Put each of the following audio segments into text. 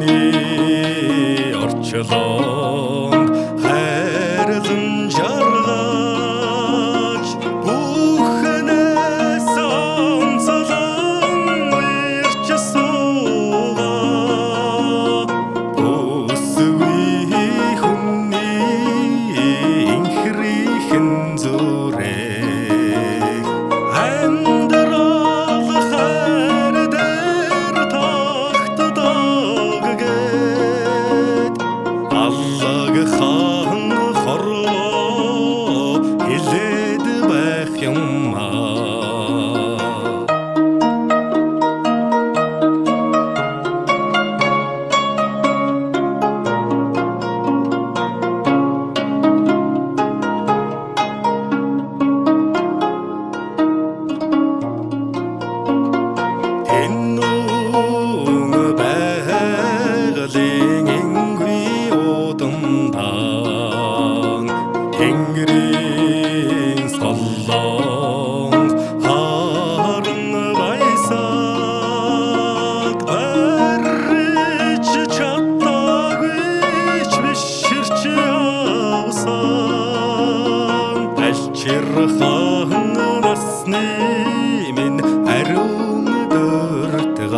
Тэнгэрийн орчлон хайрлан жаргаж бүхнээс онцлон ирж суугаа бүсгүй хүний инхрийхэн зүрэг амьдрал хайр дээр тогтдог гэд аллаг хаан хорвоо хэлээд байх юмаа. Тэнгэрийн соллон харан баясаг барьж чаддаггүй ч биширч явсан альчирхан насны минь ариун дуртгал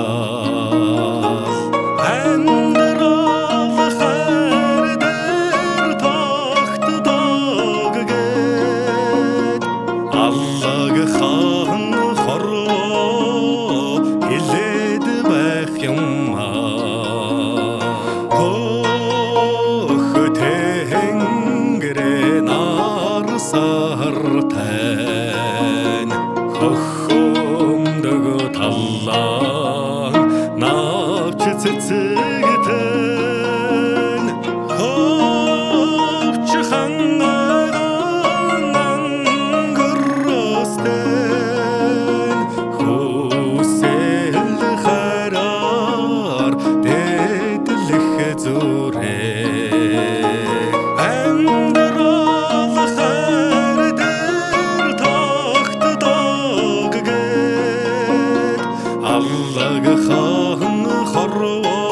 амьдрал хайр дээр тогтдог гэд аллаг хаан хорвоо хэлээд байх юмаа. Хөх тэнгэрээ нарсартай хөхөмдөг таллан навч цэцэгтэн хөвч хангаан ангөрөстэн хүсэл хараар дэдлэх зүрэг амьдрал хайр дээр тогтдог гэд аллаг хаан хорвоо